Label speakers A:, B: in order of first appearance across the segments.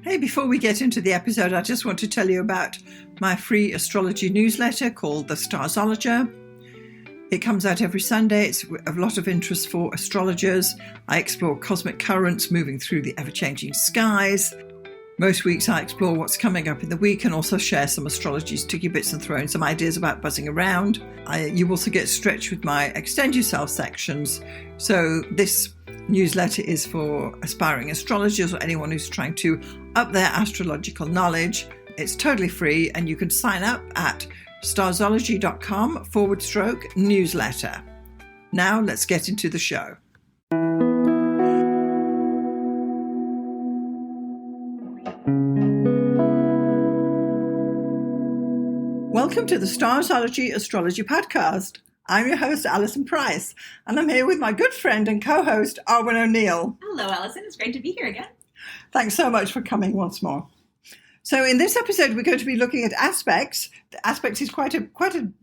A: Hey, before we get into the episode, I just want to tell you about my free astrology newsletter called the Starzologer. It comes out every Sunday. It's of a lot of interest for astrologers. I explore cosmic currents moving through the ever-changing skies. Most weeks I explore what's coming up in the week and also share some astrology sticky bits and throw in some ideas about buzzing around. You also get stretched with my Extend Yourself sections. So this newsletter is for aspiring astrologers or anyone who's trying to up their astrological knowledge. It's totally free and you can sign up at starzology.com/newsletter. Now let's get into the show. Welcome to the Starzology Astrology Podcast. I'm your host, Alison Price, and I'm here with my good friend and co-host, Arwynne O'Neill.
B: Hello, Alison. It's great to be here again.
A: Thanks so much for coming once more. So in this episode, we're going to be looking at aspects. The aspects is quite a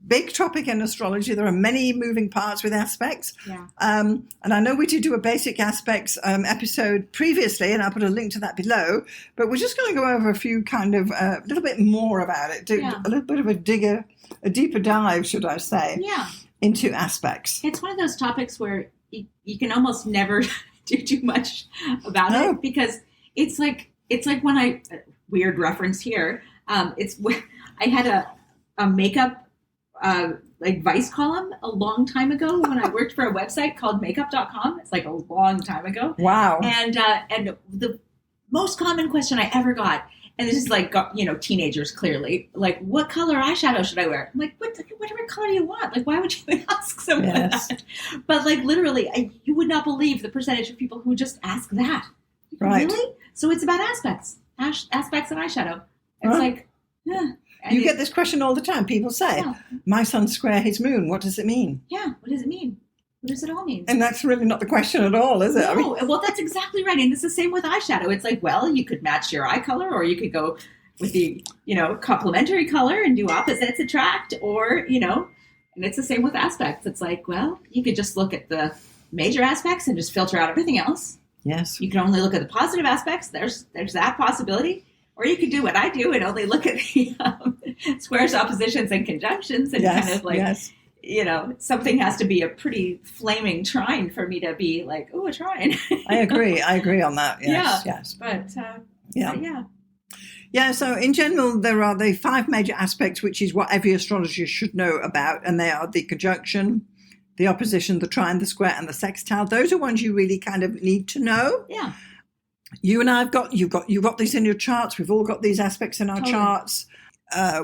A: big topic in astrology. There are many moving parts with aspects.
B: Yeah.
A: And I know we did do a basic aspects episode previously, and I'll put a link to that below. But we're just going to go over a few kind of a little bit more about it, do a little bit of a deeper dive, should I say, into aspects.
B: It's one of those topics where you can almost never do too much about it because it's like when weird reference here. I had a makeup advice column a long time ago when I worked for a website called makeup.com. It's like a long time ago.
A: Wow.
B: And the most common question I ever got, and this is like, teenagers clearly, like, what color eyeshadow should I wear? I'm like, whatever color you want. Like, why would you ask someone that? But like, literally, you would not believe the percentage of people who would just ask that.
A: Right.
B: Really? So it's about aspects and eyeshadow. It's
A: You get this question all the time. People say, my sun's square his moon. What does it mean?
B: Yeah. What does it mean? What does it all mean?
A: And that's really not the question at all, is it?
B: No. Well, that's exactly right. And it's the same with eyeshadow. It's like, well, you could match your eye color, or you could go with the, complementary color and do opposites attract, or, and it's the same with aspects. It's like, well, you could just look at the major aspects and just filter out everything else.
A: Yes.
B: You can only look at the positive aspects. There's that possibility. Or you could do what I do and only look at the squares, oppositions, and conjunctions, and kind of like, something has to be a pretty flaming trine for me to be like, oh, a trine.
A: I agree on that. Yes.
B: But
A: Yeah, so in general, there are the 5 major aspects, which is what every astrologer should know about, and they are the conjunction, the opposition, the trine, the square, and the sextile. Those are ones you really kind of need to know.
B: Yeah.
A: You and I you've got these in your charts. We've all got these aspects in our charts.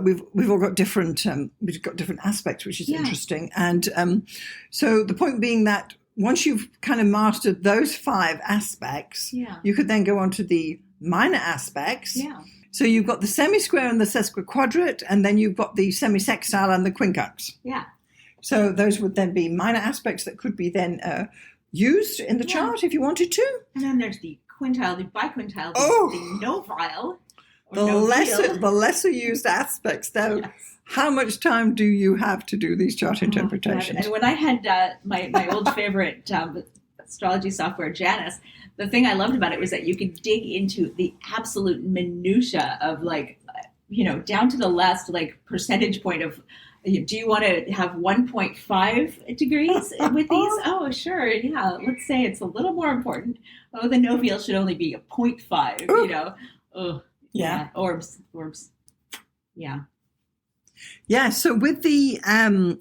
A: We've all got different aspects, which is interesting. And so the point being that once you've kind of mastered those 5 aspects, you could then go on to the minor aspects.
B: Yeah.
A: So you've got the semi-square and the sesquiquadrate, and then you've got the semi-sextile and the quincunx.
B: Yeah.
A: So those would then be minor aspects that could be then used in the chart if you wanted to.
B: And then there's the quintile, the biquintile, the novile.
A: The lesser used aspects, though. Yes. How much time do you have to do these chart interpretations?
B: And when I had my old favorite astrology software, Janus, the thing I loved about it was that you could dig into the absolute minutia of down to the last percentage point of, do you want to have 1.5 degrees with these? Oh, sure. Yeah. Let's say it's a little more important. Oh, the novile should only be a 0.5, Oh, yeah. Orbs. Yeah.
A: Yeah, so with the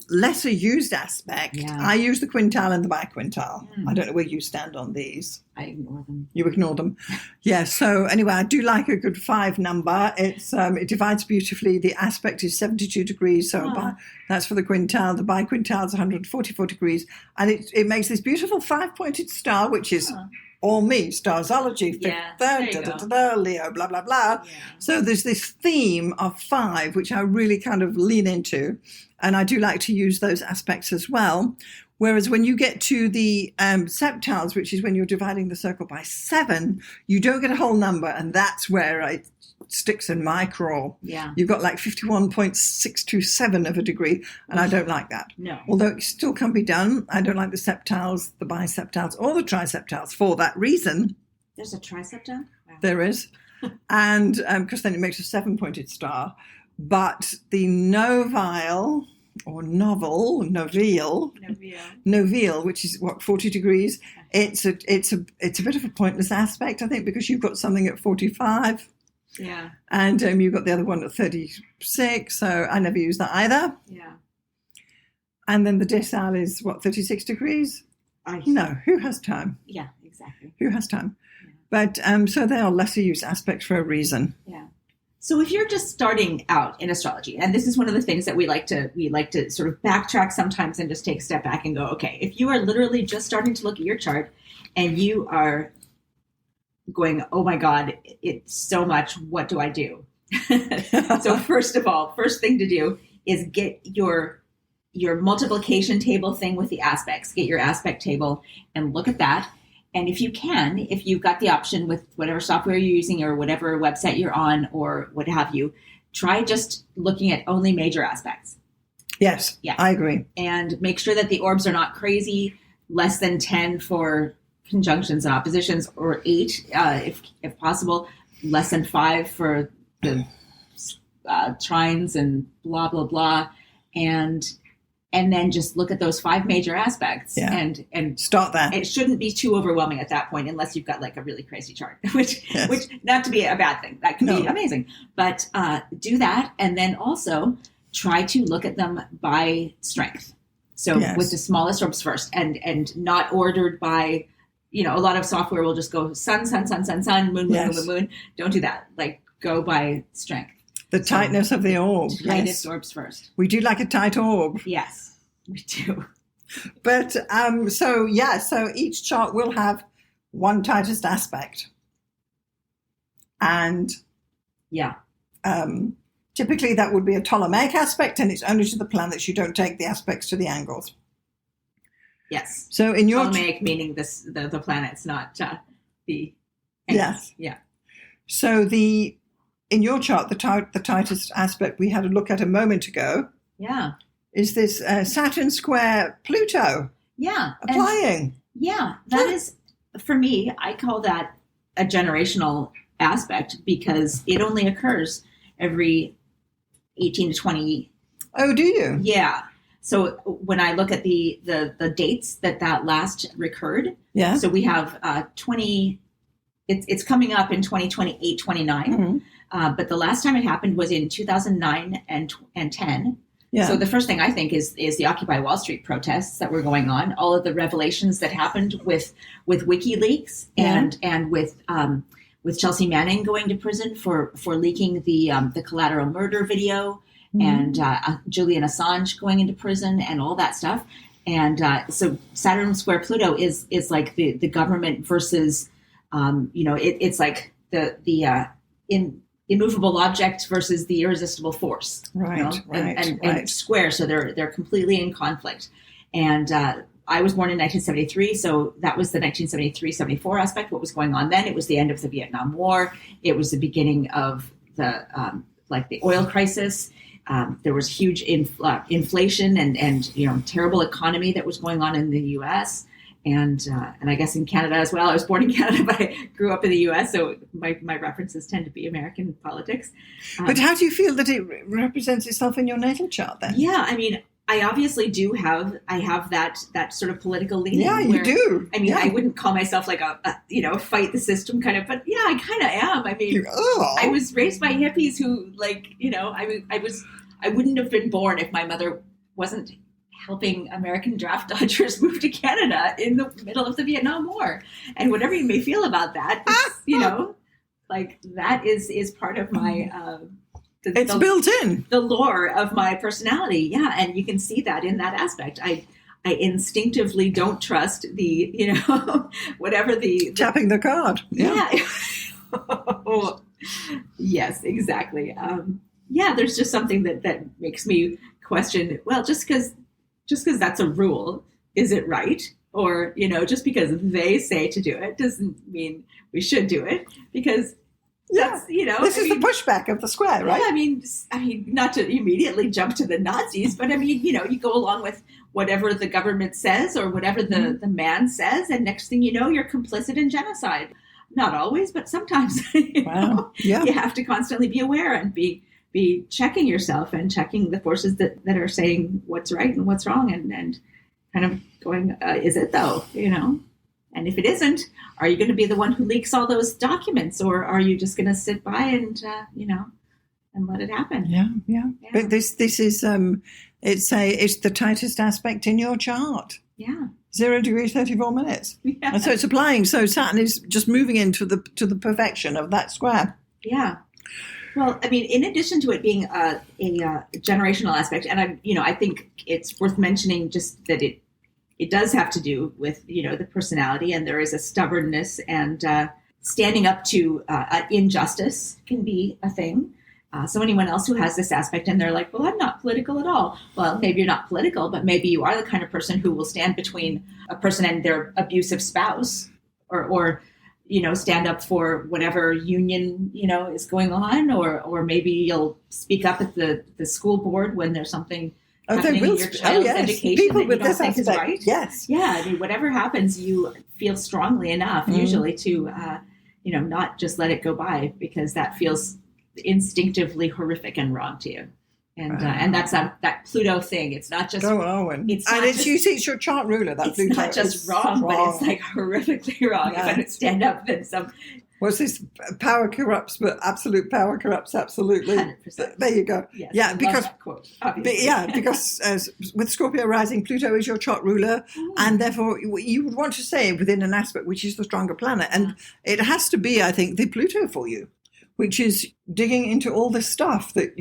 A: lesser used aspect, I use the quintile and the biquintile. I don't know where you stand on these.
B: I ignore them.
A: You ignore them. Yeah, so anyway, I do like a good 5 number. It divides beautifully. The aspect is 72 degrees, so that's for the quintile. The biquintile is 144 degrees. And it makes this beautiful 5-pointed star, which is all me, Starzology, Leo, blah, blah, blah. Yeah. So there's this theme of 5, which I really kind of lean into. And I do like to use those aspects as well. Whereas when you get to the septiles, which is when you're dividing the circle by 7, you don't get a whole number. And that's where it sticks in my craw.
B: Yeah.
A: You've got like 51.627 of a degree. And I don't like that.
B: No.
A: Although it still can be done. I don't like the septiles, the biseptiles, or the triseptiles for that reason.
B: There's a triseptile? Wow.
A: There is. and because then it makes a 7-pointed star. But the novile or novile, which is what, 40 degrees. It's a bit of a pointless aspect, I think, because you've got something at 45.
B: Yeah.
A: And you've got the other one at 36. So I never use that either.
B: Yeah.
A: And then the decile is what, 36 degrees? No, who has time?
B: Yeah, exactly.
A: Who has time? Yeah. But so they are lesser use aspects for a reason.
B: Yeah. So if you're just starting out in astrology, and this is one of the things that we like to sort of backtrack sometimes and just take a step back and go, okay, if you are literally just starting to look at your chart and you are going, oh my God, it's so much, what do I do? So first of all, first thing to do is get your multiplication table thing with the aspects, get your aspect table and look at that. And if you can, if you've got the option with whatever software you're using or whatever website you're on or what have you, try just looking at only major aspects.
A: Yes, yeah. I agree.
B: And make sure that the orbs are not crazy, less than 10 for conjunctions and oppositions, or 8 if possible, less than 5 for the trines and blah, blah, blah. And then just look at those 5 major aspects and
A: start that.
B: It shouldn't be too overwhelming at that point, unless you've got like a really crazy chart, which not to be a bad thing. That can be amazing. But do that. And then also try to look at them by strength. So with the smallest orbs first and not ordered by, a lot of software will just go sun, sun, sun, sun, sun, moon, moon, moon, moon. Don't do that. Like go by strength.
A: The tightness of the orb.
B: Tightest orbs first.
A: We do like a tight orb.
B: Yes, we do.
A: But so each chart will have one tightest aspect. And typically that would be a Ptolemaic aspect, and it's only to the planets. You don't take the aspects to the angles.
B: Yes.
A: So in your
B: Ptolemaic meaning the planets, not the angles.
A: Yes.
B: Yeah.
A: So in your chart, the tightest aspect we had a look at a moment ago is this Saturn square Pluto.
B: Yeah.
A: Applying.
B: That is, for me, I call that a generational aspect because it only occurs every 18 to 20.
A: Oh, do you?
B: Yeah. So when I look at the dates that last recurred, so we have 20, it's coming up in 2028, 29. Mm-hmm. But the last time it happened was in 2009 and 10. Yeah. So the first thing I think is the Occupy Wall Street protests that were going on, all of the revelations that happened with WikiLeaks and with Chelsea Manning going to prison for leaking the collateral murder video, and Julian Assange going into prison and all that stuff. And so Saturn square Pluto is like the government versus it's like the immovable object versus the irresistible force,
A: right?
B: And square, so they're completely in conflict. And I was born in 1973, so that was the 1973-74 aspect. What was going on then? It was the end of the Vietnam War. It was the beginning of the the oil crisis. There was huge inflation and terrible economy that was going on in the U.S. And I guess in Canada as well. I was born in Canada, but I grew up in the U.S., so my references tend to be American politics.
A: But how do you feel that it represents itself in your natal chart then?
B: Yeah, I mean, I obviously do have that sort of political leaning.
A: Yeah, you do.
B: I mean, I wouldn't call myself like a fight the system kind of, but yeah, I kind of am. I mean, I was raised by hippies who I wouldn't have been born if my mother wasn't helping American draft dodgers move to Canada in the middle of the Vietnam War. And whatever you may feel about that, that is part of my...
A: it's built in.
B: The lore of my personality. Yeah. And you can see that in that aspect. I instinctively don't trust the, whatever the...
A: Tapping the card.
B: Yeah. Yes, exactly. There's just something that makes me question, well, just because that's a rule, is it right? Or, just because they say to do it doesn't mean we should do it, because that's,
A: this is the pushback of the square, right?
B: Yeah, I mean, not to immediately jump to the Nazis, but I mean, you go along with whatever the government says or whatever the man says, and next thing you know, you're complicit in genocide. not always, but sometimes you have to constantly be aware and be checking yourself and checking the forces that are saying what's right and what's wrong, and kind of going, is it though, And if it isn't, are you going to be the one who leaks all those documents, or are you just going to sit by and, and let it happen?
A: Yeah. But this is, it's the tightest aspect in your chart.
B: Yeah.
A: 0 degrees, 34 minutes.
B: Yeah.
A: And so it's applying. So Saturn is just moving into the perfection of that square.
B: Yeah. Well, I mean, in addition to it being a generational aspect, and I think it's worth mentioning just that it does have to do with, the personality, and there is a stubbornness, and standing up to injustice can be a thing. So anyone else who has this aspect and they're like, well, I'm not political at all. Well, maybe you're not political, but maybe you are the kind of person who will stand between a person and their abusive spouse, or stand up for whatever union, is going on, or maybe you'll speak up at the school board when there's something happening in your child's education
A: people
B: that you don't think
A: aspect.
B: is right.
A: Yes.
B: Yeah. I mean, whatever happens, you feel strongly enough usually to, not just let it go by, because that feels instinctively horrific and wrong to you. And that's that Pluto thing. It's not just.
A: Go on. It's your chart ruler. That
B: it's
A: Pluto
B: not just wrong, but it's like horrifically wrong.
A: Yeah.
B: If I don't stand up, then some.
A: What's this? Power corrupts, but absolute power corrupts absolutely.
B: 100%.
A: There you go.
B: Yes,
A: yeah,
B: I
A: because
B: love that quote, obviously.
A: because with Scorpio rising, Pluto is your chart ruler, and therefore you would want to say within an aspect which is the stronger planet, and it has to be, I think, the Pluto for you, which is digging into all this stuff that.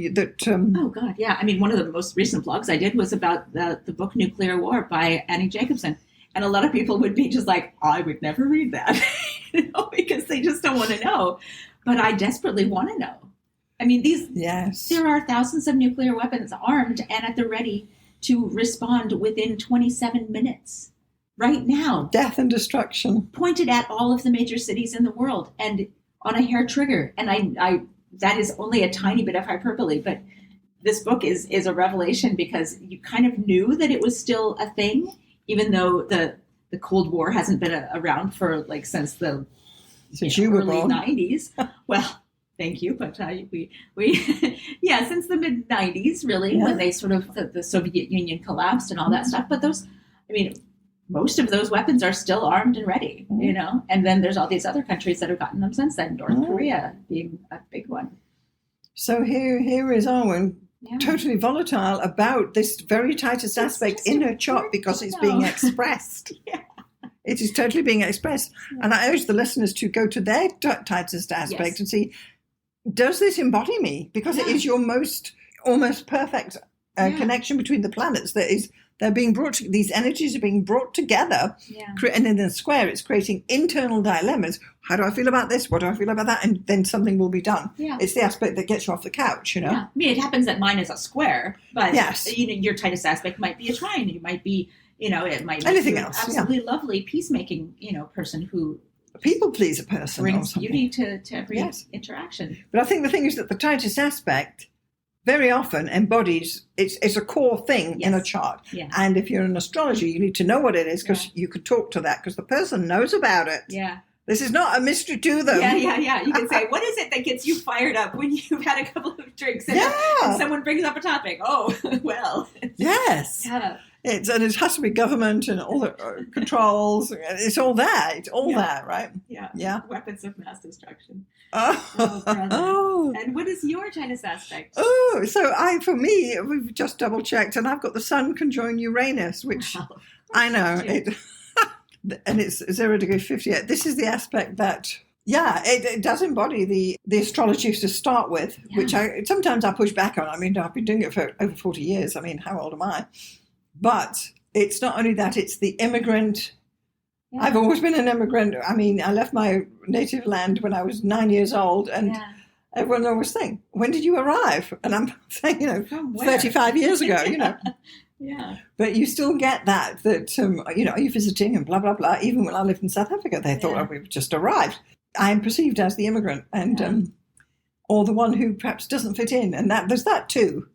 B: Oh God, yeah. I mean, one of the most recent blogs I did was about the book Nuclear War by Annie Jacobson. And a lot of people would be just like, I would never read that, because they just don't want to know. But I desperately want to know. I mean, there are thousands of nuclear weapons armed and at the ready to respond within 27 minutes. Right now.
A: Death and destruction.
B: Pointed at all of the major cities in the world and on a hair trigger. And I that is only a tiny bit of hyperbole, but this book is a revelation, because you kind of knew that it was still a thing, even though the Cold War hasn't been around for since the early 90s. Well, thank you, but we since the mid 90s, really, when they sort of the Soviet Union collapsed and all that stuff. But most of those weapons are still armed and ready, and then there's all these other countries that have gotten them since then, North Korea being a big one.
A: So here is Arwynne, totally volatile about this very tightest aspect in her chart, because it's being expressed. It is totally being expressed. And I urge the listeners to go to their tightest aspect and see, does this embody me? Because it is your almost perfect connection between the planets they're being brought to, these energies are being brought together, and in the square it's creating internal dilemmas. How do I feel about this? What do I feel about that? And then something will be done. It's the aspect that gets you off the couch, I
B: mean, it happens that mine is a square, but your tightest aspect might be a trine. You might be, it might be
A: anything else.
B: Absolutely lovely peacemaking, person who
A: a people pleaser person
B: brings beauty to every interaction.
A: But I think the thing is that the tightest aspect very often embodies, it's a core thing in a chart. And if you're an astrologer, you need to know what it is, because you could talk to that, because the person knows about it. This is not a mystery to them.
B: You can say, what is it that gets you fired up when you've had a couple of drinks and someone brings up a topic? Oh, well.
A: Yes. And it has to be government and all the controls. It's all that. It's all that, right?
B: Yeah. Weapons of mass destruction.
A: Oh.
B: And what is your tightest aspect?
A: Oh, so for me, we've just double checked, and I've got the Sun conjoined Uranus, which I know and it's 0 degrees 58. This is the aspect that. It does embody the astrology to start with, which sometimes I push back on. I mean, I've been doing it for over 40 years. I mean, how old am I? But it's not only that, it's the immigrant. I've always been an immigrant. I mean, I left my native land when I was 9 years old, and everyone always think, when did you arrive? And I'm saying, 35 years ago, But you still get that, are you visiting and blah, blah, blah. Even when I lived in South Africa, they thought we've just arrived. I am perceived as the immigrant or the one who perhaps doesn't fit in. And there's that too.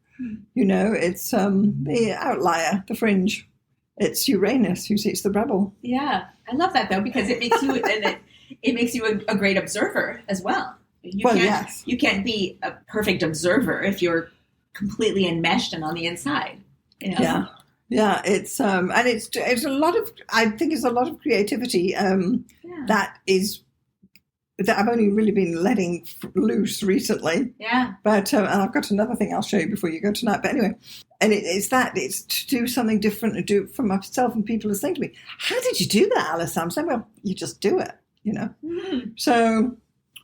A: It's the outlier, the fringe. It's Uranus who seats the rebel.
B: Yeah, I love that though, because it makes you, and it makes you a great observer as well. You can't be a perfect observer if you're completely enmeshed and on the inside. You know?
A: Yeah. It's and it's a lot of, I think it's a lot of creativity that I've only really been letting loose recently.
B: Yeah.
A: But and I've got another thing I'll show you before you go tonight. But anyway, and it's to do something different and do it for myself, and people are saying to me, "How did you do that, Alice?" I'm saying, "Well, you just do it, you know." Mm-hmm. So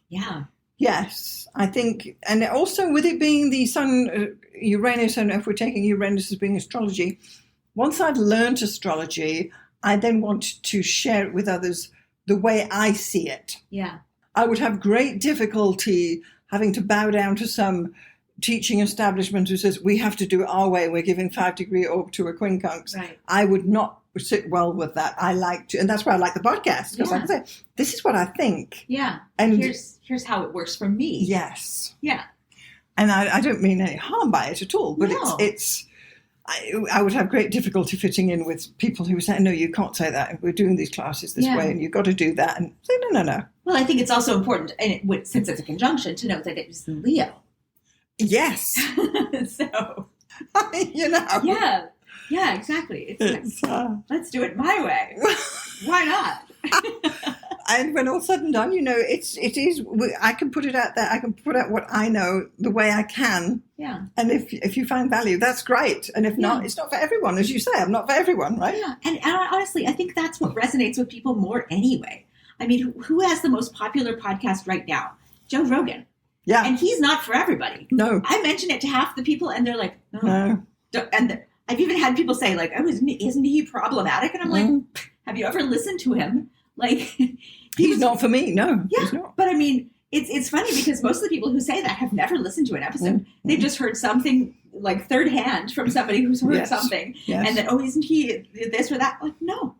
B: yeah.
A: Yes, I think, and also with it being the Sun, Uranus, and if we're taking Uranus as being astrology, once I'd learned astrology, I then wanted to share it with others the way I see it.
B: Yeah.
A: I would have great difficulty having to bow down to some teaching establishment who says, we have to do it our way, we're giving 5-degree orb to a quincunx.
B: Right.
A: I would not sit well with that. I like to, and that's why I like the podcast, because I can say, this is what I think.
B: Yeah.
A: And
B: here's how it works for me.
A: Yes.
B: Yeah.
A: And I don't mean any harm by it at all, but
B: No.
A: I would have great difficulty fitting in with people who say, no, you can't say that. We're doing these classes this way and you've got to do that. And say, no.
B: Well, I think it's also important, and since it's a conjunction, to note that it was Leo.
A: Yes.
B: So.
A: You know.
B: Yeah. Yeah, exactly. It's let's do it my way. Why not?
A: And when all's said and done, you know, it is. I can put it out there. I can put out what I know the way I can.
B: Yeah.
A: And if you find value, that's great. And if not, it's not for everyone, as you say. I'm not for everyone, right?
B: Yeah. And honestly, I think that's what resonates with people more anyway. I mean, who has the most popular podcast right now? Joe Rogan.
A: Yeah.
B: And he's not for everybody.
A: No.
B: I mention it to half the people, and they're like, no. And I've even had people say, like, oh, isn't he problematic? And I'm like, have you ever listened to him? Like,
A: he's not for me. No,
B: yeah,
A: he's not.
B: But I mean, it's funny because most of the people who say that have never listened to an episode. They've just heard something like third hand from somebody who's heard something, and then, oh, isn't he this or that? Like, no,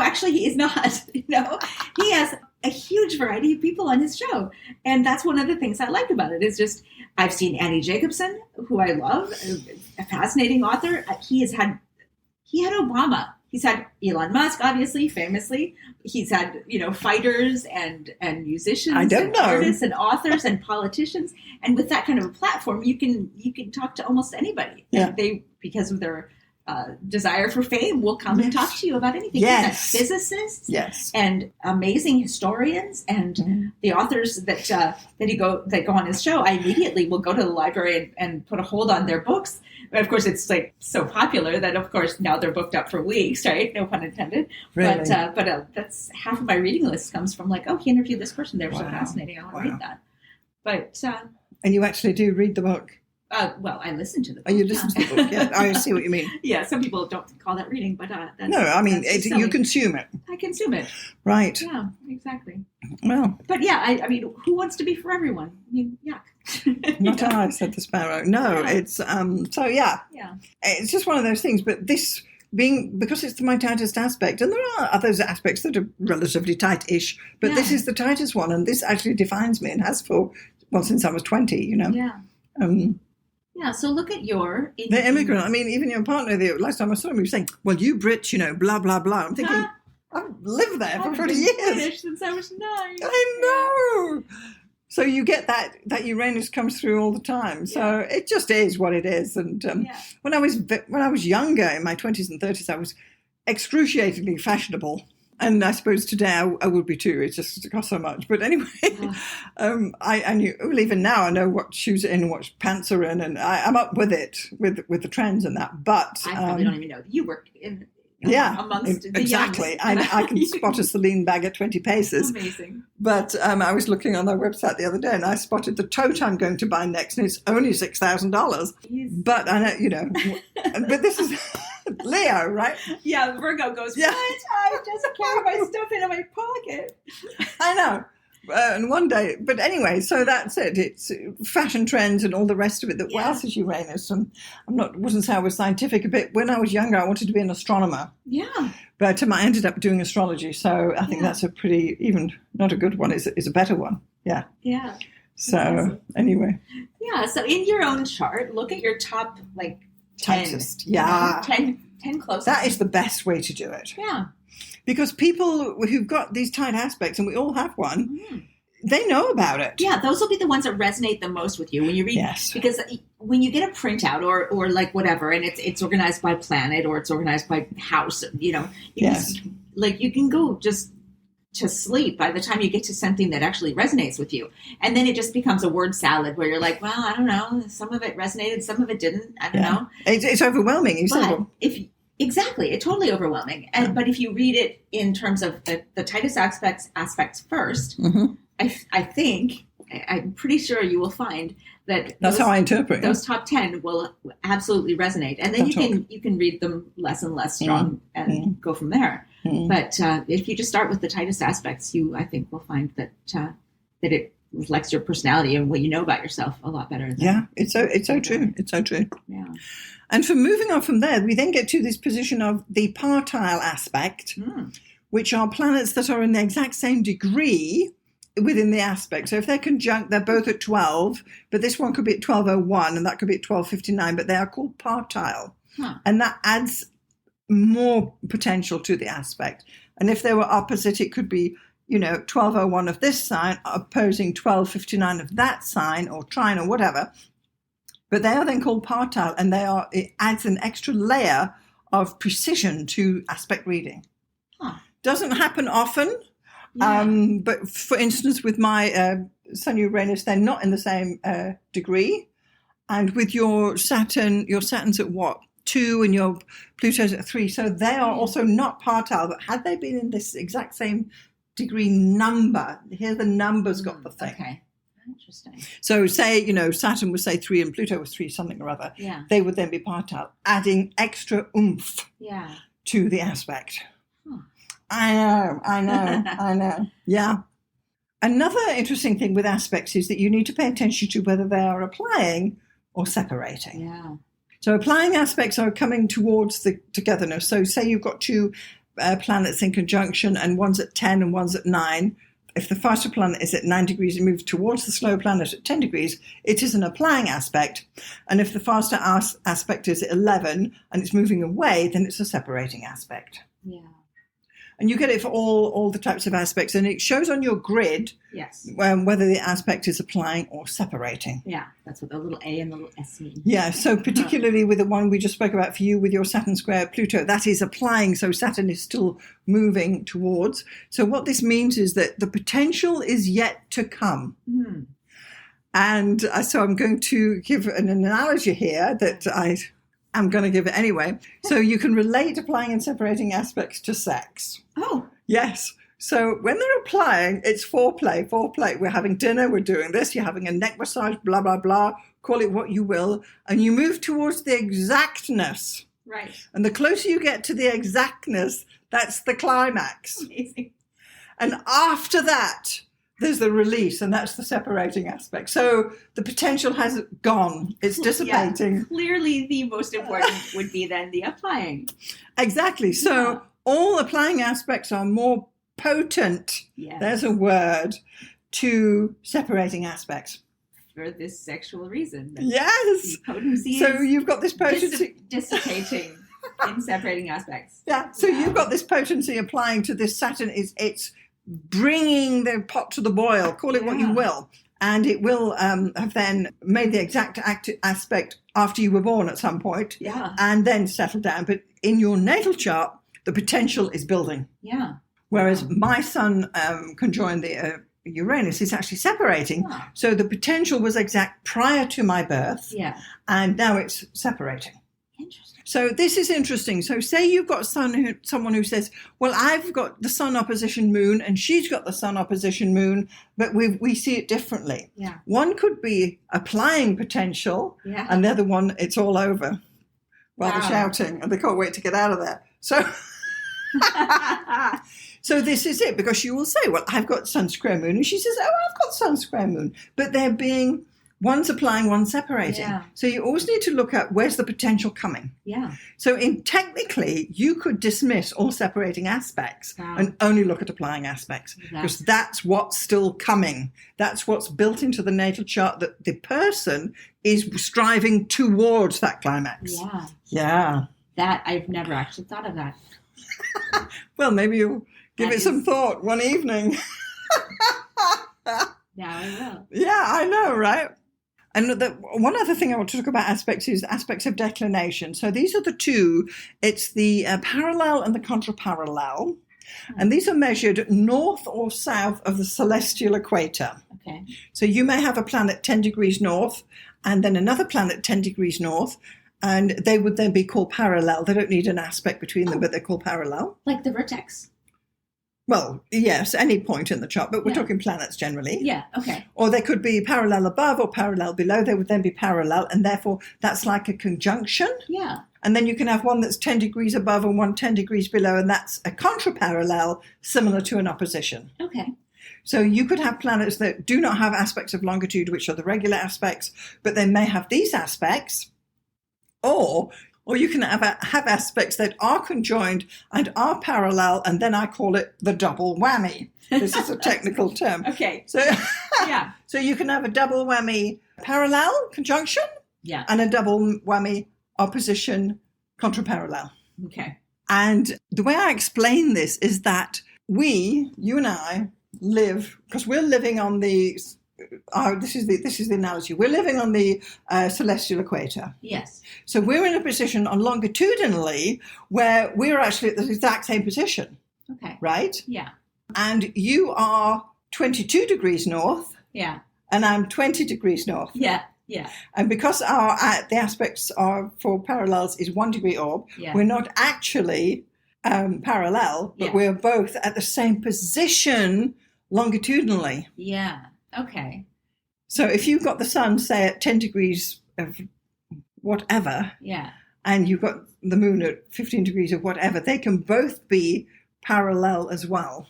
B: actually, he is not. You know, he has a huge variety of people on his show, and that's one of the things I like about it. Is just I've seen Annie Jacobson, who I love, a fascinating author. He had Obama. He's had Elon Musk, obviously, famously. He's had, fighters and musicians and artists and authors and politicians. And with that kind of a platform, you can talk to almost anybody.
A: Yeah.
B: And they, because of their desire for fame, will come and talk to you about anything.
A: Yes.
B: He's had physicists and amazing historians and the authors that go on his show. I immediately will go to the library and put a hold on their books. But of course, it's like so popular that, of course, now they're booked up for weeks, right? No pun intended.
A: Really?
B: But that's half of my reading list comes from like, oh, he interviewed this person. They're so fascinating. I want to read that. But
A: and you actually do read the book?
B: Well, I listen to the book.
A: Oh, you listen to the book? Yeah, I see what you mean.
B: Yeah, some people don't call that reading, but that's,
A: no, I mean you consume it.
B: I consume it.
A: Right.
B: Yeah, exactly.
A: Well,
B: but yeah, I mean, who wants to be for everyone? I mean, yuck.
A: Not I, said the sparrow. No, it's so yeah. It's just one of those things. But this being, because it's my tightest aspect, and there are other aspects that are relatively tight-ish, but this is the tightest one, and this actually defines me and has for since I was 20.
B: Yeah, so look at the
A: immigrant. I mean, even your partner, the last time I saw him, he was saying, well, you Brits, blah, blah, blah. I'm thinking, I've lived there for 40 years.
B: British since I was 9.
A: I know. So you get that Uranus comes through all the time. So it just is what it is. And when I was younger, in my 20s and 30s, I was excruciatingly fashionable. And I suppose today I would be too. It's just cost so much. But anyway, I knew. Well, even now I know what shoes are in and what pants are in, and I'm up with it with the trends and that. But
B: I probably don't even know that you work in. Amongst the
A: exactly. I can spot a Celine bag at 20 paces.
B: Amazing.
A: But I was looking on their website the other day, and I spotted the tote I'm going to buy next, and it's only $6,000. But I know, but this is Leo, right?
B: Yeah, Virgo goes, what? I just carry my stuff in my pocket.
A: I know. And one day, but anyway, so that's it. It's fashion trends and all the rest of it. That else is Uranus, and wouldn't say I was scientific a bit. When I was younger, I wanted to be an astronomer.
B: Yeah.
A: But I ended up doing astrology, so I think that's a pretty, even not a good one, is a better one. Yeah.
B: Yeah.
A: So anyway.
B: Yeah. So in your own chart, look at your top 10.
A: Tightest. Yeah.
B: 10 10 closest.
A: That is the best way to do it.
B: Yeah.
A: Because people who've got these tight aspects, and we all have one, they know about it.
B: Yeah, those will be the ones that resonate the most with you when you read.
A: Yes.
B: Because when you get a printout or like whatever, and it's organized by planet or it's organized by house, you know, you can go just to sleep by the time you get to something that actually resonates with you. And then it just becomes a word salad where you're like, well, I don't know. Some of it resonated, some of it didn't. I don't know.
A: It's overwhelming.
B: Exactly. It's totally overwhelming. But if you read it in terms of the tightest aspects first, I'm pretty sure you will find that
A: that's how I interpret
B: those top 10 will absolutely resonate. And then you can read them less and less strong and go from there. But if you just start with the tightest aspects, I think will find that it reflects your personality and what you know about yourself a lot better.
A: It's so true. It's so true.
B: Yeah.
A: And for moving on from there, we then get to this position of the partile aspect, which are planets that are in the exact same degree within the aspect. So if they're conjunct, they're both at 12, but this one could be at 1201 and that could be at 1259, but they are called partile. And that adds more potential to the aspect. And if they were opposite, it could be, 1201 of this sign opposing 1259 of that sign or trine or whatever. But they are then called partile, and it adds an extra layer of precision to aspect reading. Doesn't happen often. But for instance, with my Sun Uranus, they're not in the same degree. And with your Saturn's at what? 2 and your Pluto's at 3. So they are also not partile. But had they been in this exact same degree number, here the numbers got the thing.
B: Okay. Interesting.
A: So say, Saturn was say 3 and Pluto was 3, something or other.
B: Yeah.
A: They would then be partile, adding extra oomph to the aspect. I know. Yeah. Another interesting thing with aspects is that you need to pay attention to whether they are applying or separating.
B: Yeah.
A: So applying aspects are coming towards the togetherness. So say you've got two planets in conjunction and one's at 10 and one's at 9. If the faster planet is at 9 degrees and moves towards the slow planet at 10 degrees, it is an applying aspect. And if the faster aspect is at 11 and it's moving away, then it's a separating aspect.
B: Yeah.
A: And you get it for all the types of aspects. And it shows on your grid whether the aspect is applying or separating.
B: Yeah, that's what the little A and the little S mean.
A: Yeah, so particularly with the one we just spoke about for you with your Saturn square Pluto, that is applying. So Saturn is still moving towards. So what this means is that the potential is yet to come. And so I'm going to give an analogy here that I'm going to give it anyway. So you can relate applying and separating aspects to sex.
B: Oh.
A: Yes. So when they're applying, it's foreplay. We're having dinner, we're doing this, you're having a neck massage, blah, blah, blah. Call it what you will. And you move towards the exactness.
B: Right.
A: And the closer you get to the exactness, that's the climax.
B: Amazing.
A: And after that, there's the release, and that's the separating aspect. So the potential has gone. It's dissipating.
B: Yeah, clearly the most important would be then the applying.
A: Exactly. So all applying aspects are more potent, there's a word, to separating aspects.
B: For this sexual reason.
A: Yes.
B: Potency
A: so you've got this potency.
B: Dissipating in separating aspects.
A: Yeah. So you've got this potency applying to this Saturn. It's bringing the pot to the boil, call it what you will. And it will have then made the exact aspect after you were born at some point.
B: Yeah.
A: And then settle down. But in your natal chart, the potential is building.
B: Yeah.
A: Whereas my Sun conjoined the Uranus is actually separating.
B: Ah.
A: So the potential was exact prior to my birth.
B: Yeah.
A: And now it's separating.
B: Interesting.
A: So this is interesting. So say you've got someone who says, well, I've got the Sun opposition Moon and she's got the Sun opposition Moon, but we see it differently.
B: Yeah.
A: One could be applying potential and the other one, it's all over. Rather shouting, and they can't wait to get out of there. So... So this is it, because you will say, well, I've got Sun square Moon. And she says, oh, I've got Sun square Moon. But they're being, one's applying, one's separating.
B: Yeah.
A: So you always need to look at where's the potential coming.
B: Yeah.
A: So technically, you could dismiss all separating aspects and only look at applying aspects. Because that's what's still coming. That's what's built into the natal chart, that the person is striving towards that climax.
B: Yeah.
A: Yeah.
B: That I've never actually thought of that.
A: Well, maybe you'll give it some thought one evening.
B: Now I will.
A: Yeah, I know, right? And one other thing I want to talk about aspects is aspects of declination. So these are the two. It's the parallel and the contraparallel. And these are measured north or south of the celestial equator.
B: Okay.
A: So you may have a planet 10 degrees north and then another planet 10 degrees north, and they would then be called parallel. They don't need an aspect between them, but they're called parallel.
B: Like the vertex.
A: Well, yes, any point in the chart, but we're talking planets generally.
B: Yeah, okay.
A: Or they could be parallel above or parallel below. They would then be parallel, and therefore that's like a conjunction.
B: Yeah.
A: And then you can have one that's 10 degrees above and one 10 degrees below, and that's a contraparallel, similar to an opposition.
B: Okay.
A: So you could have planets that do not have aspects of longitude, which are the regular aspects, but they may have these aspects, or you can have aspects that are conjoined and are parallel, and then I call it the double whammy. This is a technical term.
B: Okay.
A: So,
B: yeah.
A: So you can have a double whammy parallel conjunction,
B: yeah,
A: and a double whammy opposition contraparallel.
B: Okay.
A: And the way I explain this is that you and I, live, because we're living on the. This is the analogy. We're living on the celestial equator.
B: Yes.
A: So we're in a position on longitudinally where we're actually at the exact same position.
B: Okay.
A: Right?
B: Yeah.
A: And you are 22 degrees north.
B: Yeah.
A: And I'm 20 degrees north.
B: Yeah. Yeah.
A: And because the aspects are for parallels is 1 degree orb, we're not actually parallel, but we're both at the same position longitudinally.
B: Yeah. Okay.
A: So if you've got the sun, say, at 10 degrees of whatever, and you've got the moon at 15 degrees of whatever, they can both be parallel as well.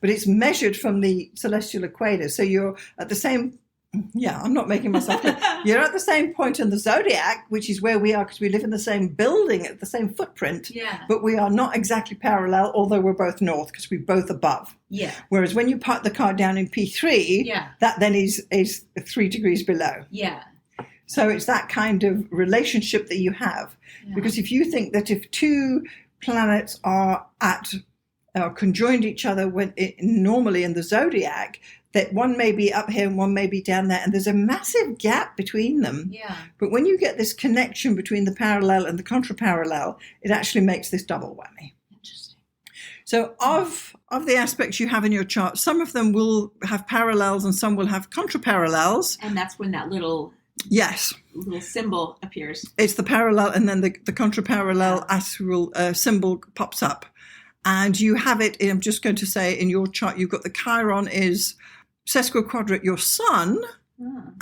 A: But it's measured from the celestial equator. So you're at the same, I'm not making myself clear. You're at the same point in the zodiac, which is where we are because we live in the same building at the same footprint.
B: Yeah.
A: But we are not exactly parallel, although we're both north because we're both above.
B: Yeah.
A: Whereas when you part the card down in P3, that then is 3 degrees below.
B: Yeah.
A: So it's that kind of relationship that you have. Yeah. Because if you think that if two planets are conjoined each other normally in the zodiac, that one may be up here and one may be down there, and there's a massive gap between them.
B: Yeah.
A: But when you get this connection between the parallel and the contraparallel, it actually makes this double whammy.
B: Interesting.
A: So of the aspects you have in your chart, some of them will have parallels and some will have contraparallels.
B: And that's when that little symbol appears.
A: It's the parallel, and then the contraparallel astral symbol pops up. And you have it, I'm just going to say, in your chart, you've got the Chiron is sesquiquadrate your sun,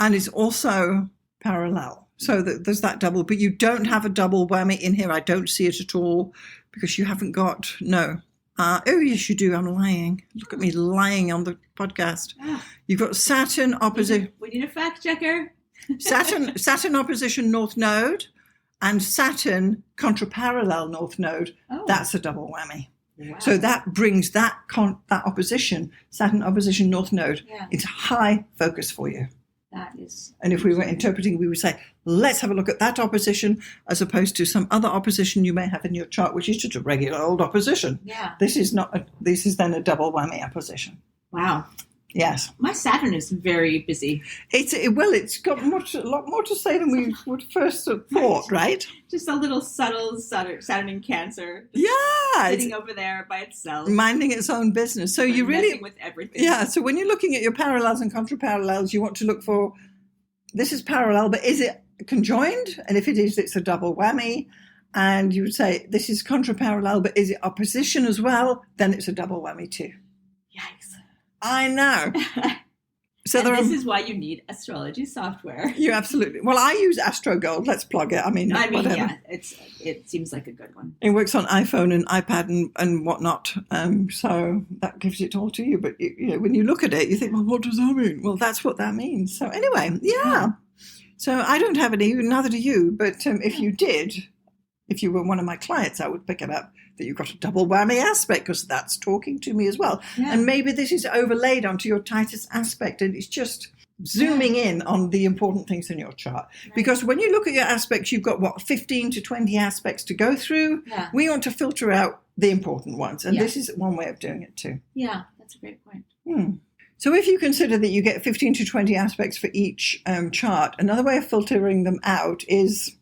A: and is also parallel. So there's that double, but you don't have a double whammy in here. I don't see it at all because you haven't got, no. Oh, yes, you do. I'm lying. Look at me lying on the podcast. You've got Saturn opposite.
B: We need a fact checker.
A: Saturn opposition North Node and Saturn contraparallel North Node. Oh. That's a double whammy. Wow. So that brings that opposition, Saturn opposition North Node, into high focus for you.
B: That is.
A: And if we were interpreting, we would say, let's have a look at that opposition as opposed to some other opposition you may have in your chart, which is just a regular old opposition.
B: Yeah.
A: This is then a double whammy opposition.
B: Wow.
A: Yes.
B: My Saturn is very busy.
A: It's got a lot more to say than we would first have thought, right?
B: Just a little subtle Saturn in Cancer.
A: Yeah.
B: Sitting over there by itself.
A: Minding its own business. So you really...
B: messing with everything.
A: Yeah, so when you're looking at your parallels and contraparallels, you want to look for, this is parallel, but is it conjoined? And if it is, it's a double whammy. And you would say, this is contraparallel, but is it opposition as well? Then it's a double whammy too.
B: Yikes.
A: I know. So
B: this is why you need astrology software.
A: You absolutely. Well, I use Astro Gold. Let's plug it. I mean, whatever.
B: Yeah, it seems like a good one.
A: It works on iPhone and iPad and whatnot. So that gives it all to you. But when you look at it, you think, well, what does that mean? Well, that's what that means. So anyway, yeah. So I don't have any, neither do you. But if you did, if you were one of my clients, I would pick it up. That you've got a double whammy aspect because that's talking to me as well. Yeah. And maybe this is overlaid onto your tightest aspect and it's just zooming in on the important things in your chart.
B: Right.
A: Because when you look at your aspects, you've got, 15 to 20 aspects to go through.
B: Yeah.
A: We want to filter out the important ones. And this is one way of doing it too.
B: Yeah, that's a great point.
A: So if you consider that you get 15 to 20 aspects for each chart, another way of filtering them out is...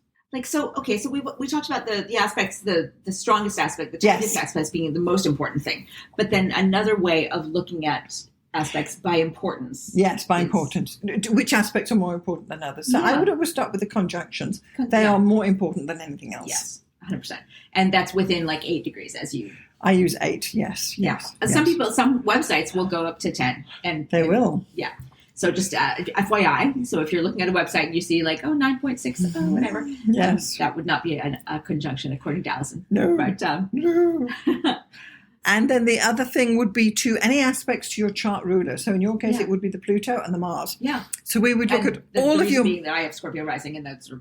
B: So we talked about the aspects, the strongest aspect, the tightest aspects being the most important thing. But then another way of looking at aspects by importance.
A: Yes, by importance. Which aspects are more important than others? So I would always start with the conjunctions. They are more important than anything else.
B: Yes, 100%. And that's within 8 degrees as you...
A: I use 8, yes.
B: Some websites will go up to 10. And
A: they will.
B: Yeah. So just FYI, so if you're looking at a website and you see 9.6, whatever.
A: Yes.
B: That would not be a conjunction according to Alison.
A: No.
B: But,
A: no. And then the other thing would be to any aspects to your chart ruler. So in your case, it would be the Pluto and the Mars.
B: Yeah.
A: So we would look at all of your...
B: being that I have Scorpio rising and that's...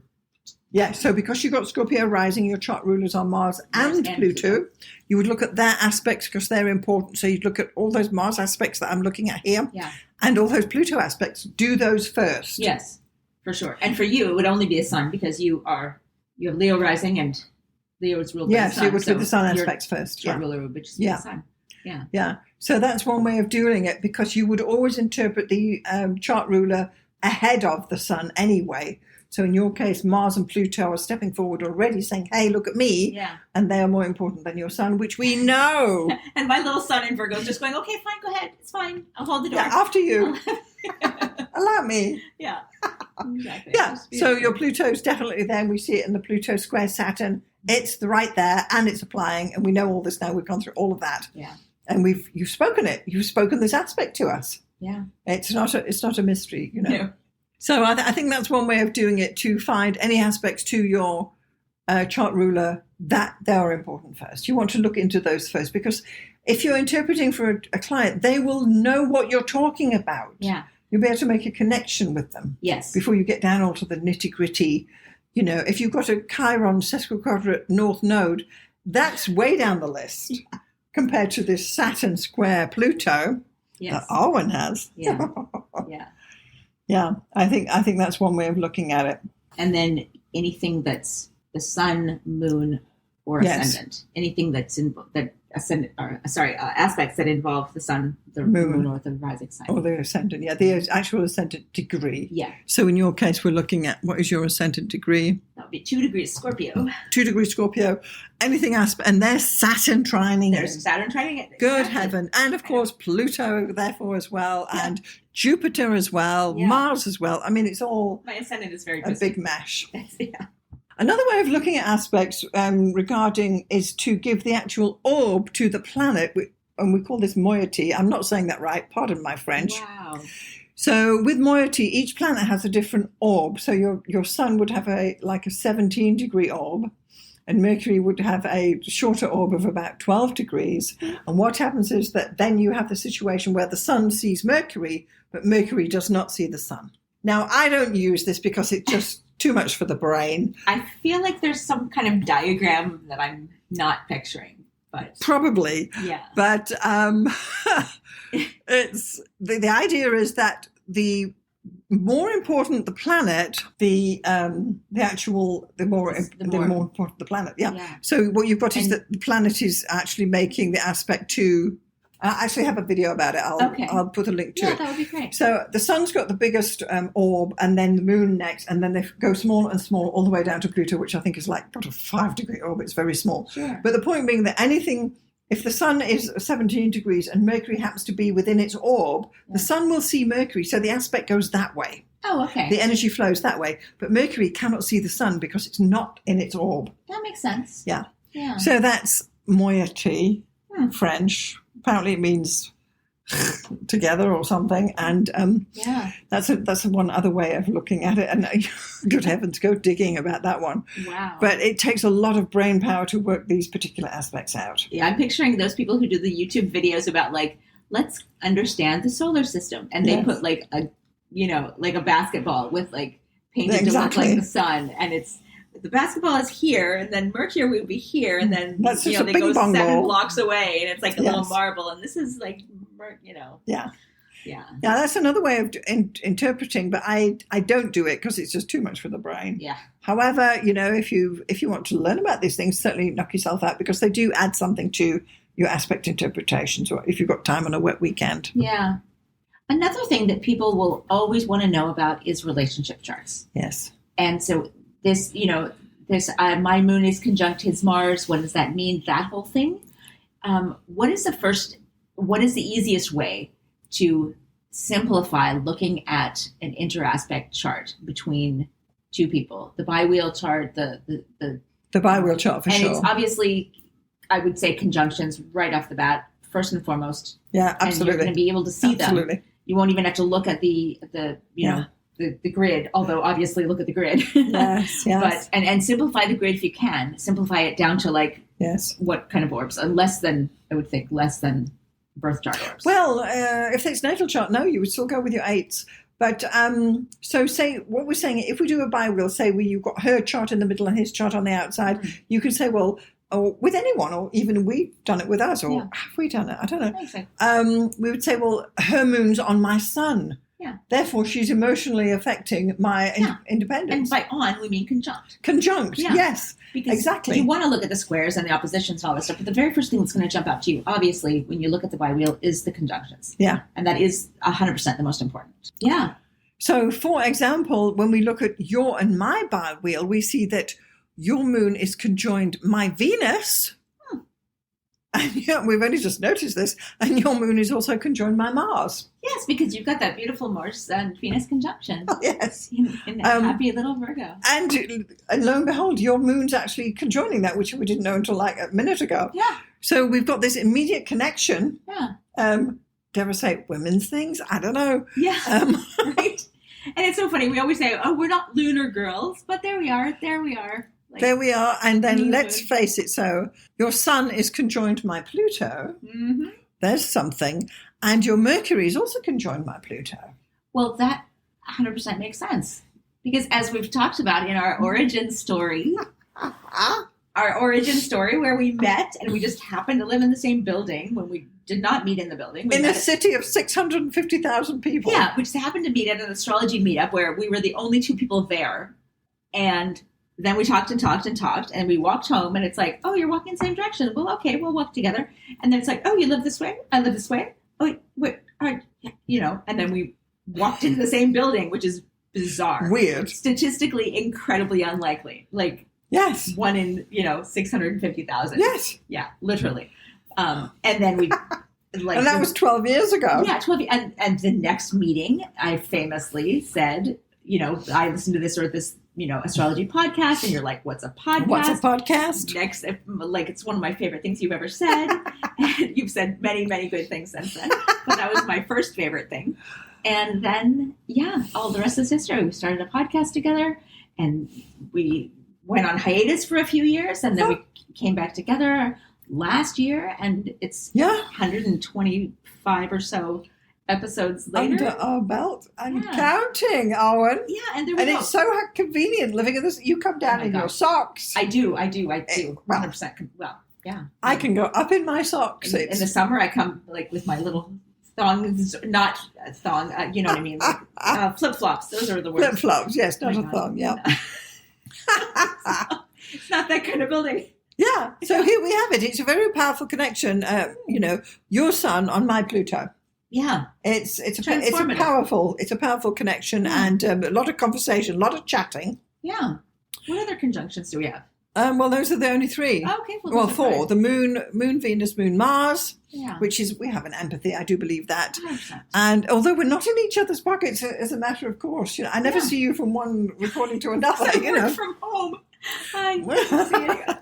A: Yeah, so because you've got Scorpio rising, your chart rulers are Mars and Pluto. You would look at their aspects because they're important. So you'd look at all those Mars aspects that I'm looking at here.
B: Yeah.
A: And all those Pluto aspects. Do those first.
B: Yes, for sure. And for you, it would only be a sun because you have Leo rising and Leo is ruled by the sun.
A: Yes, it would be the sun aspects first.
B: Chart ruler would just be the sun. Yeah.
A: Yeah. So that's one way of doing it because you would always interpret the chart ruler ahead of the sun anyway. So in your case, Mars and Pluto are stepping forward already saying, hey, look at me.
B: Yeah.
A: And they are more important than your sun, which we know.
B: And my little sun in Virgo is just going, okay, fine, go ahead. It's fine. I'll hold the door.
A: Yeah, after you. Allow me.
B: Yeah. Exactly.
A: Yeah. So your Pluto's definitely there. We see it in the Pluto square Saturn. It's right there and it's applying. And we know all this now. We've gone through all of that.
B: Yeah.
A: And you've spoken it. You've spoken this aspect to us.
B: Yeah.
A: It's not a mystery,
B: No.
A: So I think that's one way of doing it, to find any aspects to your chart ruler that they are important first. You want to look into those first because if you're interpreting for a client, they will know what you're talking about.
B: Yeah.
A: You'll be able to make a connection with them.
B: Yes.
A: Before you get down onto the nitty gritty. If you've got a Chiron sesquiquadrate North Node, that's way down the list compared to this Saturn square Pluto that Arwynne has.
B: Yeah. Yeah.
A: Yeah, I think that's one way of looking at it.
B: And then anything that's the sun, moon, or ascendant. Anything that's aspects that involve the sun, the moon, or the rising sign.
A: Or the ascendant, the actual ascendant degree.
B: Yeah.
A: So in your case, we're looking at what is your ascendant degree?
B: That would be 2 degrees Scorpio.
A: 2 degrees Scorpio. Anything and there's Saturn trining.
B: There's Saturn trining it.
A: Good heaven. And of course, Pluto therefore as well, and Jupiter as well, Mars as well. I mean, it's all...
B: My ascendant is very
A: a big mash.
B: Yeah.
A: Another way of looking at aspects regarding is to give the actual orb to the planet, and we call this moiety. I'm not saying that right. Pardon my French.
B: Wow.
A: So with moiety, each planet has a different orb. So your sun would have a 17-degree orb, and Mercury would have a shorter orb of about 12 degrees. And what happens is that then you have the situation where the sun sees Mercury, but Mercury does not see the sun. Now, I don't use this because it's just too much for the brain.
B: I feel like there's some kind of diagram that I'm not picturing, but
A: probably.
B: Yeah.
A: But it's the idea is that the more important the planet, the more important the planet. Yeah. So what you've got is that the planet is actually making the aspect to. I actually have a video about it. I'll put a link to it.
B: Yeah, that would be great.
A: So the sun's got the biggest orb, and then the moon next, and then they go smaller and smaller all the way down to Pluto, which I think is got a 5-degree orb. It's very small.
B: Sure.
A: But the point being that if the sun is 17 degrees and Mercury happens to be within its orb, the sun will see Mercury, so the aspect goes that way.
B: Oh, okay.
A: The energy flows that way. But Mercury cannot see the sun because it's not in its orb.
B: That makes sense.
A: Yeah.
B: Yeah.
A: So that's moiety, French. Apparently it means together or something. And that's one other way of looking at it. And good heavens, go digging about that one.
B: Wow.
A: But it takes a lot of brain power to work these particular aspects out.
B: Yeah, I'm picturing those people who do the YouTube videos about let's understand the solar system. And they put a basketball with painted to look like the sun. And it's, the basketball is here, and then Mercury would be here, and then
A: that's
B: they go 7 blocks away, and it's like a little marble, and this is
A: Yeah.
B: Yeah.
A: Yeah, that's another way of interpreting, but I don't do it because it's just too much for the brain.
B: Yeah.
A: However, if you want to learn about these things, certainly knock yourself out because they do add something to your aspect interpretations, or if you've got time on a wet weekend.
B: Yeah. Another thing that people will always want to know about is relationship charts.
A: Yes.
B: And so this, my moon is conjunct his Mars. What does that mean? That whole thing. What is the easiest way to simplify looking at an interaspect chart between two people? The bi-wheel chart, the
A: bi-wheel chart for
B: and
A: sure.
B: It's obviously, I would say, conjunctions right off the bat, first and foremost.
A: Yeah, absolutely.
B: And you're going to be able to see them. You won't even have to look at the grid, although obviously look at the grid.
A: Yes.
B: But and simplify the grid if you can. Simplify it down to what kind of orbs? Less than birth chart orbs.
A: Well, if it's natal chart, no, you would still go with your 8s. But so say what we're saying, if we do a bi-wheel, say you've got her chart in the middle and his chart on the outside, you could say, well, or with anyone, or even we've done it with us, or have we done it? I don't know.
B: I think so.
A: We would say, well, her moon's on my sun.
B: Yeah.
A: Therefore, she's emotionally affecting my independence.
B: And by on, we mean conjunct.
A: Conjunct, yes.
B: Because
A: exactly.
B: You want to look at the squares and the oppositions and all this stuff, but the very first thing that's going to jump out to you, obviously, when you look at the bi-wheel, is the conjunctions.
A: Yeah.
B: And that is 100% the most important. Yeah.
A: So, for example, when we look at your and my bi-wheel, we see that your moon is conjoined my Venus. And we've only just noticed this. And your moon is also conjoined my Mars.
B: Yes, because you've got that beautiful Mars and Venus conjunction.
A: Oh, yes.
B: In a happy little Virgo.
A: And lo and behold, your moon's actually conjoining that, which we didn't know until like a minute ago.
B: Yeah.
A: So we've got this immediate connection.
B: Yeah.
A: Dare I say women's things? I don't know.
B: Yeah. Right. And it's so funny. We always say, oh, we're not lunar girls, but there we are. There we are.
A: There we are. And then let's face it. So your sun is conjoined my Pluto.
B: Mm-hmm.
A: There's something. And your Mercury is also conjoined my Pluto.
B: Well, that 100% makes sense. Because as we've talked about in our origin story, where we met and we just happened to live in the same building when we did not meet in the building.
A: In a city of 650,000 people.
B: Yeah, we just happened to meet at an astrology meetup where we were the only two people there. And then we talked and talked and talked, and we walked home, and it's like, oh, you're walking in the same direction. Well, okay, we'll walk together. And then it's like, oh, you live this way? I live this way? Oh, wait, and then we walked into the same building, which is bizarre.
A: Weird.
B: Statistically incredibly unlikely. Like,
A: yes.
B: 1 in, 650,000.
A: Yes.
B: Yeah, literally. And then we...
A: and that was 12 years ago.
B: Yeah, 12 years. And the next meeting, I famously said, I listened to this astrology podcast, and you're like, what's a podcast?
A: What's a podcast?
B: Next, it's one of my favorite things you've ever said. And you've said many, many good things since then. But that was my first favorite thing. And then, all the rest is history. We started a podcast together, and we went on hiatus for a few years, and then we came back together last year, and it's 125 or so episodes later.
A: Under our belt and counting, Arwynne.
B: Yeah, and there we go.
A: It's so convenient living in this. You come down in your socks.
B: I do. 100%. Well, yeah.
A: I can go up in my socks.
B: In the summer, I come with my little thongs, not thong, you know what I mean? Flip-flops. Those are the words.
A: Flip-flops, yes, not a thong, yeah.
B: It's not that kind of building.
A: Yeah, so here we have it. It's a very powerful connection. Your sun on my Pluto.
B: Yeah,
A: it's a powerful connection, and a lot of conversation, a lot of chatting.
B: Yeah. What other conjunctions do we have?
A: Well, those are the only 3.
B: Oh, okay.
A: Well, 4. The moon, Venus, moon, Mars.
B: Yeah.
A: Which is, we have an empathy. I do believe that.
B: 100%.
A: And although we're not in each other's pockets, as a matter of course, I never see you from one recording to another.
B: I work from home. I see it.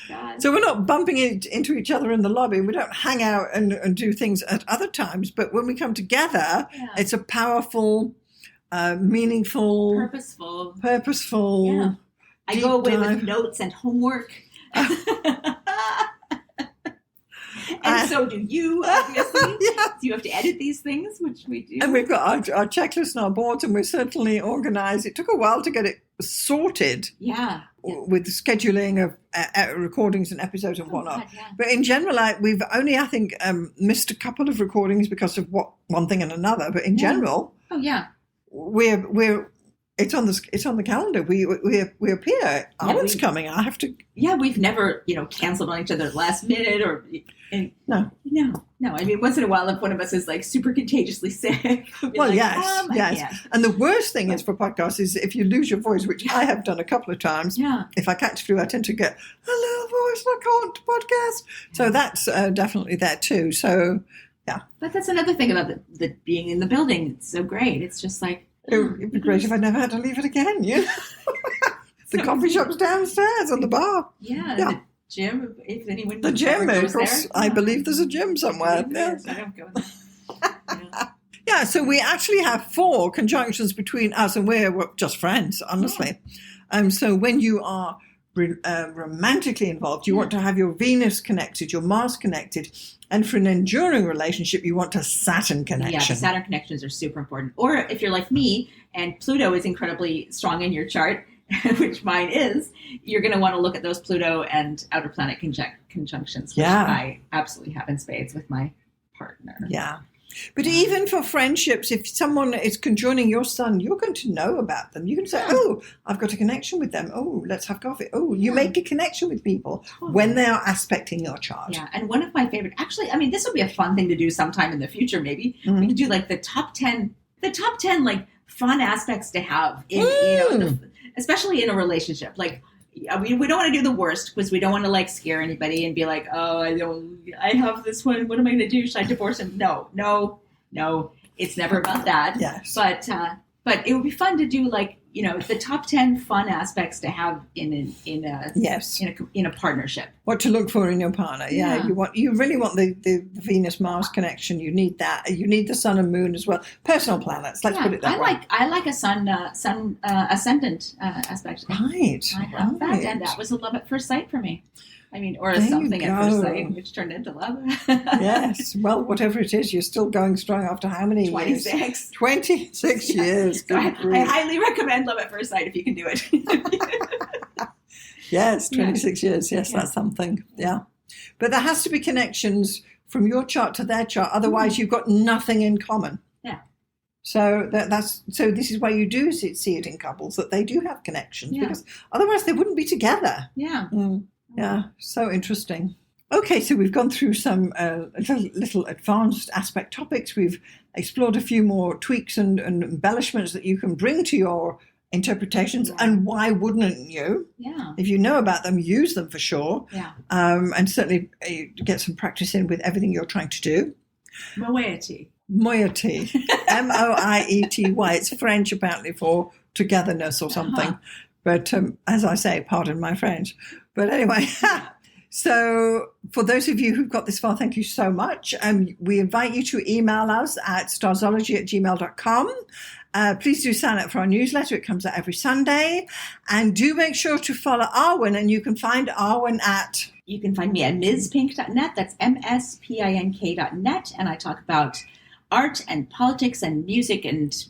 B: God.
A: So we're not bumping into each other in the lobby. We don't hang out and do things at other times. But when we come together, it's a powerful, meaningful, purposeful.
B: Yeah. I go away with notes and homework. And And so do you, obviously.
A: Yeah.
B: So you have to edit these things, which we do.
A: And we've got our checklist and our boards, and we're certainly organised. It took a while to get it sorted.
B: Yeah.
A: With the scheduling of recordings and episodes and whatnot.
B: God, yeah.
A: But in general, we've only, I think, missed a couple of recordings because of one thing and another. But in general,
B: Oh, yeah.
A: we're it's on the calendar. We appear. Arwynne's coming. I have to.
B: Yeah, we've never, canceled on each other last minute or.
A: No.
B: I mean, once in a while, if one of us is like super contagiously sick.
A: Well,
B: like,
A: yes.
B: I can't.
A: And the worst thing is for podcasts is if you lose your voice, which I have done a couple of times.
B: Yeah.
A: If I catch flu, I tend to get a little voice. I can't podcast. So that's definitely there too. So yeah.
B: But that's another thing about the being in the building. It's so great. It's just like.
A: It'd be great if I never had to leave it again. The coffee shop's downstairs and the bar.
B: Yeah.
A: Yeah.
B: The gym, if anyone.
A: The gym,
B: goes
A: of course.
B: there.
A: I believe there's a gym somewhere.
B: Yes, I don't go there.
A: Yeah, so we actually have 4 conjunctions between us, and we're just friends, honestly. So when you are romantically involved, you want to have your Venus connected, your Mars connected, and for an enduring relationship, you want a Saturn connection.
B: Yeah, the Saturn connections are super important. Or if you're like me and Pluto is incredibly strong in your chart, which mine is, you're going to want to look at those Pluto and outer planet conjunctions, which I absolutely have in spades with my partner.
A: Yeah. But even for friendships, if someone is conjoining your sun, you're going to know about them. You can say, oh, I've got a connection with them. Oh, let's have coffee. Oh, you make a connection with people when they are aspecting your chart.
B: Yeah, and one of my favorite, actually, I mean, this would be a fun thing to do sometime in the future, maybe. Mm-hmm. We could do like the top 10 like fun aspects to have, especially in a relationship. Like, I mean, we don't want to do the worst because we don't want to like scare anybody and be like, oh, I have this one. What am I going to do? Should I divorce him? No. It's never about that.
A: Yes.
B: But it would be fun to do like, the top 10 fun aspects to have in a partnership.
A: What to look for in your partner. Yeah. You really want the Venus Mars connection. You need that. You need the sun and moon as well. Personal planets. Let's put it that way.
B: I like a sun ascendant aspect.
A: Right.
B: I have that, and that was a love at first sight for me. I mean, or something at first sight, which turned into love.
A: Yes. Well, whatever it is, you're still going strong after how many
B: 26.
A: years? 26 years.
B: So I highly recommend love at first sight if you can do it.
A: Yes, 26 years. Yes, that's something. Yeah. But there has to be connections from your chart to their chart. Otherwise, you've got nothing in common.
B: Yeah.
A: So so this is why you do see it in couples, that they do have connections, because otherwise they wouldn't be together.
B: Yeah.
A: Yeah, so interesting. Okay, so we've gone through some little advanced aspect topics. We've explored a few more tweaks and embellishments that you can bring to your interpretations. Yeah. And why wouldn't you?
B: Yeah.
A: If you know about them, use them for sure.
B: Yeah.
A: And certainly get some practice in with everything you're trying to do.
B: Moiety.
A: Moiety. Moiety. It's French apparently for togetherness or something. Uh-huh. But as I say, pardon my French. But anyway, so for those of you who've got this far, thank you so much. We invite you to email us at starzology@gmail.com. Please do sign up for our newsletter. It comes out every Sunday. And do make sure to follow Arwynne. And you can find Arwynne at...
B: You can find me at mspink.net. That's mspink.net. And I talk about art and politics and music and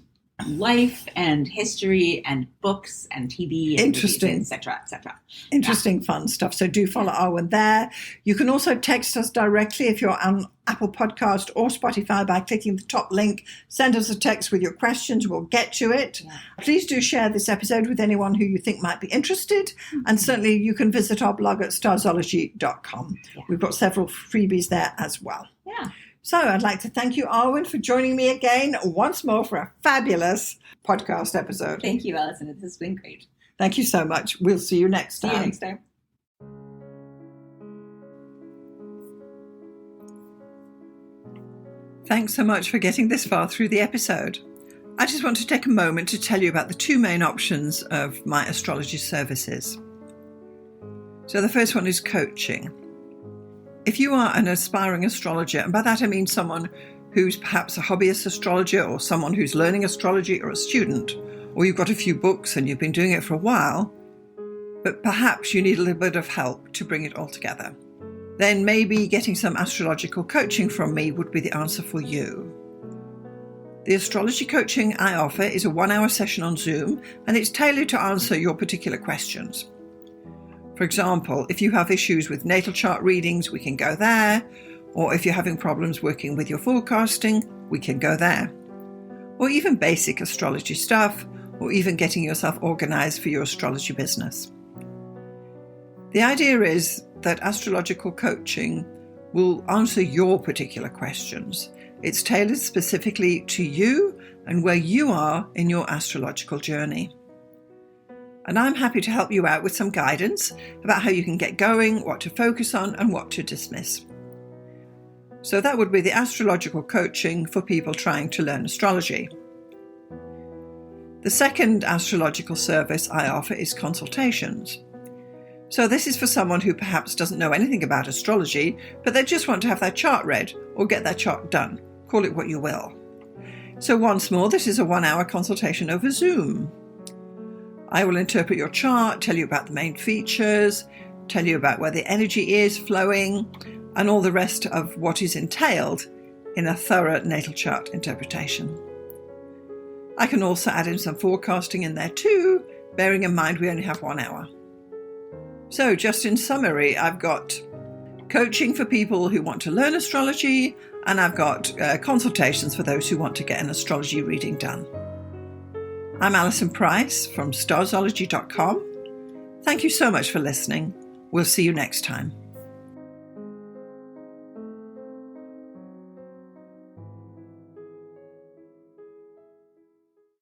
B: life and history and books and TV and
A: interesting,
B: etc., etc.
A: Interesting, fun stuff. So do follow Arwynne there. You can also text us directly if you're on Apple Podcast or Spotify by clicking the top link. Send us a text with your questions. We'll get to it. Yeah. Please do share this episode with anyone who you think might be interested. Mm-hmm. And certainly you can visit our blog at starzology.com. Yeah. We've got several freebies there as well.
B: Yeah.
A: So I'd like to thank you, Arwynne, for joining me again once more for a fabulous podcast episode.
B: Thank you, Alison. This has been great.
A: Thank you so much. We'll see you next time.
B: See you next time.
A: Thanks so much for getting this far through the episode. I just want to take a moment to tell you about the 2 main options of my astrology services. So the first one is coaching. If you are an aspiring astrologer, and by that I mean someone who's perhaps a hobbyist astrologer or someone who's learning astrology or a student, or you've got a few books and you've been doing it for a while, but perhaps you need a little bit of help to bring it all together. then maybe getting some astrological coaching from me would be the answer for you. The astrology coaching I offer is a 1-hour session on Zoom, and it's tailored to answer your particular questions. For example, if you have issues with natal chart readings, we can go there, or if you're having problems working with your forecasting, we can go there. Or even basic astrology stuff, or even getting yourself organized for your astrology business. The idea is that astrological coaching will answer your particular questions. It's tailored specifically to you and where you are in your astrological journey. And I'm happy to help you out with some guidance about how you can get going, what to focus on, and what to dismiss. So that would be the astrological coaching for people trying to learn astrology. The second astrological service I offer is consultations. So this is for someone who perhaps doesn't know anything about astrology, but they just want to have their chart read or get their chart done. Call it what you will. So once more, this is a 1-hour consultation over Zoom. I will interpret your chart, tell you about the main features, tell you about where the energy is flowing, and all the rest of what is entailed in a thorough natal chart interpretation. I can also add in some forecasting in there too, bearing in mind we only have 1 hour. So just in summary, I've got coaching for people who want to learn astrology, and I've got consultations for those who want to get an astrology reading done. I'm Alison Price from Starzology.com. Thank you so much for listening. We'll see you next time.